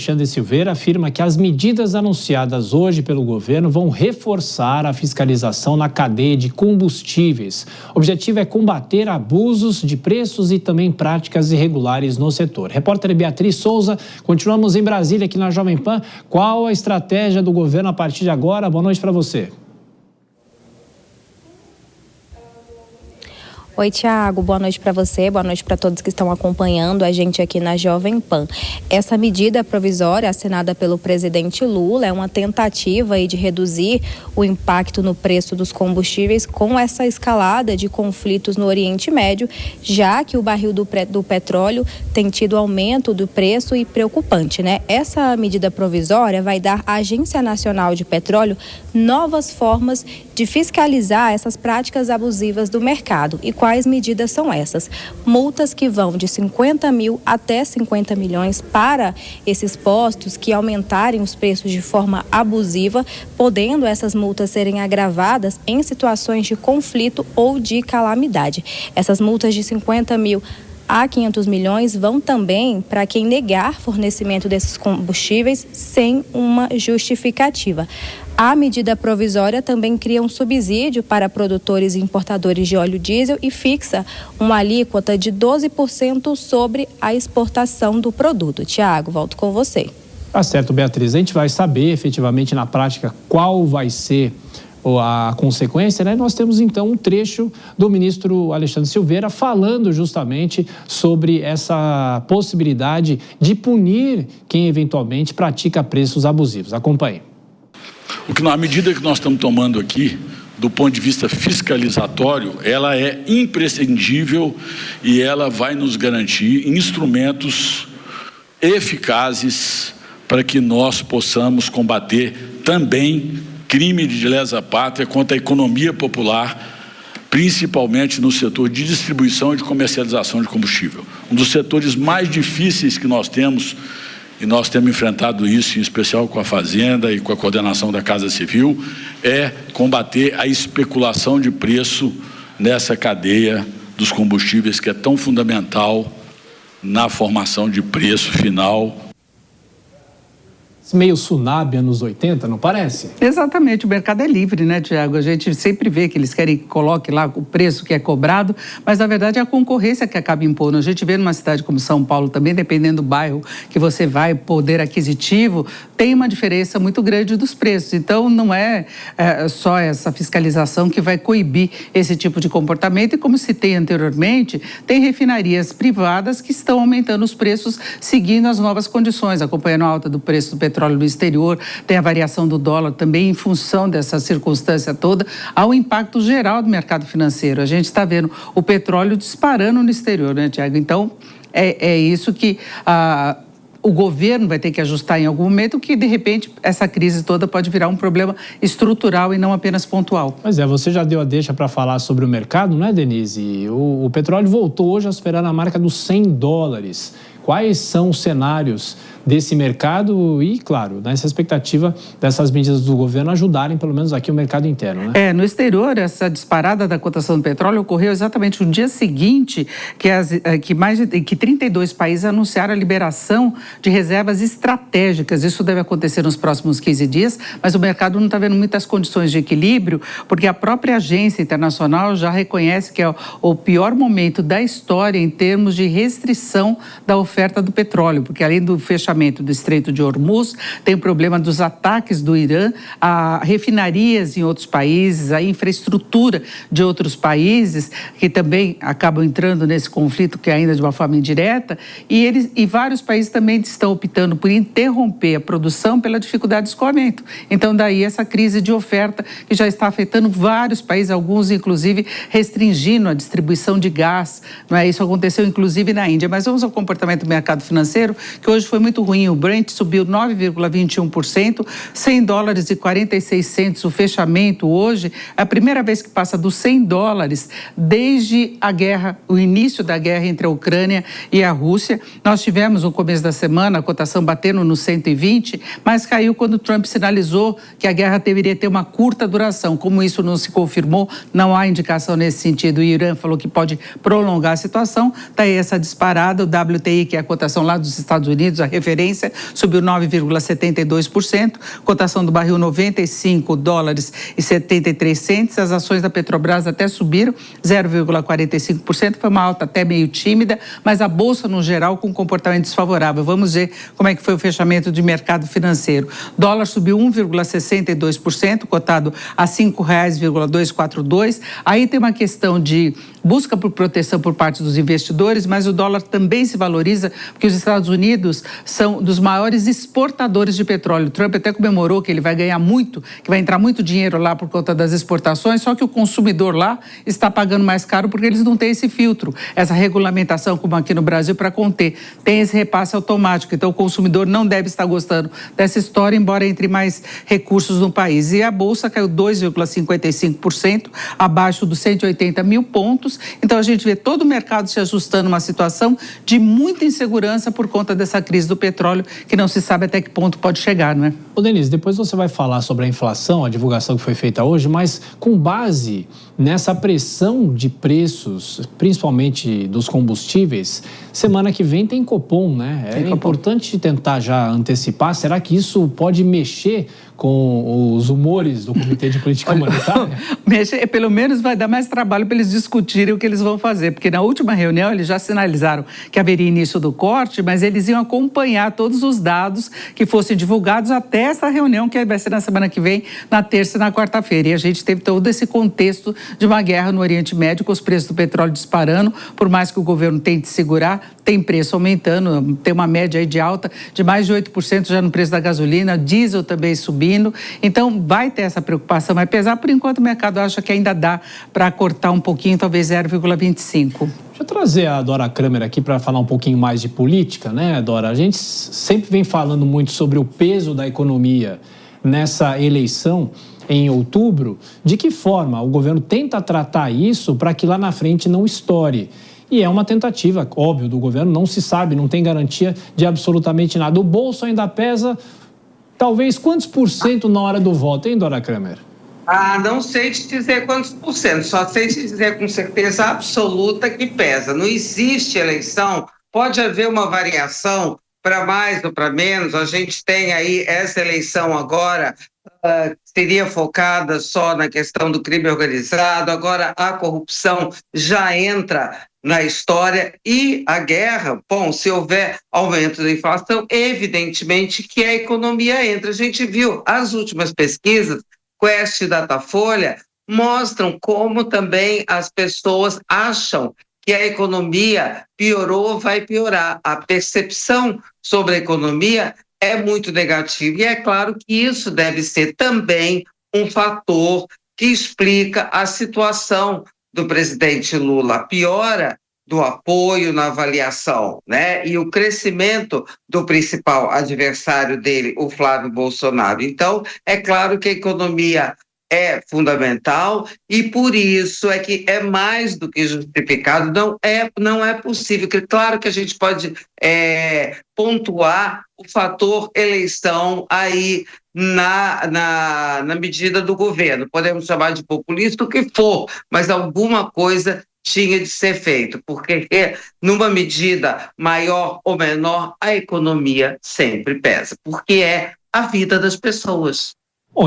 Alexandre Silveira afirma que as medidas anunciadas hoje pelo governo vão reforçar a fiscalização na cadeia de combustíveis. O objetivo é combater abusos de preços e também práticas irregulares no setor. Repórter Beatriz Souza, continuamos em Brasília, aqui na Jovem Pan. Qual a estratégia do governo a partir de agora? Boa noite para você. Oi, Tiago, boa noite para você, boa noite para todos que estão acompanhando a gente aqui na Jovem Pan. Essa medida provisória assinada pelo presidente Lula é uma tentativa aí de reduzir o impacto no preço dos combustíveis com essa escalada de conflitos no Oriente Médio, já que o barril do petróleo tem tido aumento do preço e preocupante, né? Essa medida provisória vai dar à Agência Nacional de Petróleo novas formas de fiscalizar essas práticas abusivas do mercado. E quais medidas são essas? Multas que vão de 50 mil até 50 milhões para esses postos que aumentarem os preços de forma abusiva, podendo essas multas serem agravadas em situações de conflito ou de calamidade. Essas multas de 50 mil a 500 milhões vão também para quem negar fornecimento desses combustíveis sem uma justificativa. A medida provisória também cria um subsídio para produtores e importadores de óleo diesel e fixa uma alíquota de 12% sobre a exportação do produto. Tiago, volto com você. Tá certo, Beatriz. A gente vai saber efetivamente na prática qual vai ser a consequência, né? Nós temos então um trecho do ministro Alexandre Silveira falando justamente sobre essa possibilidade de punir quem eventualmente pratica preços abusivos. Acompanhe. A medida que nós estamos tomando aqui, do ponto de vista fiscalizatório, ela é imprescindível e ela vai nos garantir instrumentos eficazes para que nós possamos combater também crime de lesa pátria contra a economia popular, principalmente no setor de distribuição e de comercialização de combustível. Um dos setores mais difíceis que nós temos, e nós temos enfrentado isso, em especial com a Fazenda e com a coordenação da Casa Civil, é combater a especulação de preço nessa cadeia dos combustíveis que é tão fundamental na formação de preço final. Meio tsunami anos 80, não parece? Exatamente, o mercado é livre, né, Tiago? A gente sempre vê que eles querem que coloque lá o preço que é cobrado, mas na verdade é a concorrência que acaba impondo. A gente vê numa cidade como São Paulo também, dependendo do bairro que você vai, poder aquisitivo, tem uma diferença muito grande dos preços. Então não é só essa fiscalização que vai coibir esse tipo de comportamento. E como citei anteriormente, tem refinarias privadas que estão aumentando os preços seguindo as novas condições, acompanhando a alta do preço do petróleo no exterior, tem a variação do dólar também em função dessa circunstância toda, há um impacto geral do mercado financeiro. A gente está vendo o petróleo disparando no exterior, né, Tiago? Então, é isso que o governo vai ter que ajustar em algum momento, que de repente essa crise toda pode virar um problema estrutural e não apenas pontual. Pois é, você já deu a deixa para falar sobre o mercado, não é, Denise? O petróleo voltou hoje a superar a marca dos $100. Quais são os cenários desse mercado e, claro, nessa expectativa dessas medidas do governo ajudarem, pelo menos aqui, o mercado interno, né? No exterior, essa disparada da cotação do petróleo ocorreu exatamente no dia seguinte que 32 países anunciaram a liberação de reservas estratégicas. Isso deve acontecer nos próximos 15 dias, mas o mercado não está vendo muitas condições de equilíbrio, porque a própria agência internacional já reconhece que é o pior momento da história em termos de restrição da oferta do petróleo, porque além do fechamento do Estreito de Hormuz, tem o problema dos ataques do Irã a refinarias em outros países, a infraestrutura de outros países que também acabam entrando nesse conflito, que ainda de uma forma indireta, e vários países também estão optando por interromper a produção pela dificuldade de escoamento. Então, daí essa crise de oferta que já está afetando vários países, alguns inclusive restringindo a distribuição de gás, não é? Isso aconteceu inclusive na Índia. Mas vamos ao comportamento do mercado financeiro, que hoje foi muito ruim. O Brent subiu 9,21%, $100,46 o fechamento hoje. É a primeira vez que passa dos $100 desde a guerra, o início da guerra entre a Ucrânia e a Rússia. Nós tivemos no começo da semana a cotação batendo no 120, mas caiu quando Trump sinalizou que a guerra deveria ter uma curta duração. Como isso não se confirmou, não há indicação nesse sentido. O Irã falou que pode prolongar a situação. Está aí essa disparada, o WTI, que é a cotação lá dos Estados Unidos, a referência referência, subiu 9,72%, cotação do barril $95,73. As ações da Petrobras até subiram 0,45%, foi uma alta até meio tímida, mas a bolsa no geral com comportamento desfavorável. Vamos ver como é que foi o fechamento de mercado financeiro. Dólar subiu 1,62%, cotado a R$ 5,242. Aí tem uma questão de busca por proteção por parte dos investidores, mas o dólar também se valoriza porque os Estados Unidos são dos maiores exportadores de petróleo. O Trump até comemorou que ele vai ganhar muito, que vai entrar muito dinheiro lá por conta das exportações, só que o consumidor lá está pagando mais caro porque eles não têm esse filtro, essa regulamentação como aqui no Brasil para conter. Tem esse repasse automático, então o consumidor não deve estar gostando dessa história, embora entre mais recursos no país. E a Bolsa caiu 2,55%, abaixo dos 180 mil pontos. Então a gente vê todo o mercado se ajustando a uma situação de muita insegurança por conta dessa crise do petróleo, que não se sabe até que ponto pode chegar, não é? Ô Denise, depois você vai falar sobre a inflação, a divulgação que foi feita hoje, mas com base nessa pressão de preços, principalmente dos combustíveis, semana que vem tem Copom, né? É importante tentar já antecipar. Será que isso pode mexer com os humores do Comitê de Política Monetária? Pelo menos vai dar mais trabalho para eles discutirem o que eles vão fazer, porque na última reunião eles já sinalizaram que haveria início do corte, mas eles iam acompanhar todos os dados que fossem divulgados até essa reunião, que vai ser na semana que vem, na terça e na quarta-feira. E a gente teve todo esse contexto de uma guerra no Oriente Médio, com os preços do petróleo disparando, por mais que o governo tente segurar, tem preço aumentando, tem uma média aí de alta de mais de 8% já no preço da gasolina, diesel também subindo. Então, vai ter essa preocupação, vai pesar. Por enquanto, o mercado acha que ainda dá para cortar um pouquinho, talvez 0,25. Deixa eu trazer a Dora Kramer aqui para falar um pouquinho mais de política, né, Dora? A gente sempre vem falando muito sobre o peso da economia nessa eleição em outubro. De que forma o governo tenta tratar isso para que lá na frente não estoure? E é uma tentativa, óbvio, do governo, não se sabe, não tem garantia de absolutamente nada. O bolso ainda pesa... Talvez quantos por cento na hora do voto, hein, Dora Kramer? Não sei te dizer quantos por cento, só sei te dizer com certeza absoluta que pesa. Não existe eleição, pode haver uma variação para mais ou para menos. A gente tem aí essa eleição agora, seria focada só na questão do crime organizado, agora a corrupção já entra na história e a guerra, bom, se houver aumento da inflação, evidentemente que a economia entra. A gente viu as últimas pesquisas, Quest e Datafolha, mostram como também as pessoas acham que a economia piorou, vai piorar. A percepção sobre a economia é muito negativa e é claro que isso deve ser também um fator que explica a situação do presidente Lula, a piora do apoio na avaliação, né? E o crescimento do principal adversário dele, o Flávio Bolsonaro. Então, é claro que a economia é fundamental e por isso é que é mais do que justificado, não é possível. Claro que a gente pode pontuar o fator eleição aí na medida do governo. Podemos chamar de populista o que for, mas alguma coisa tinha de ser feito, porque numa medida maior ou menor, a economia sempre pesa, porque é a vida das pessoas.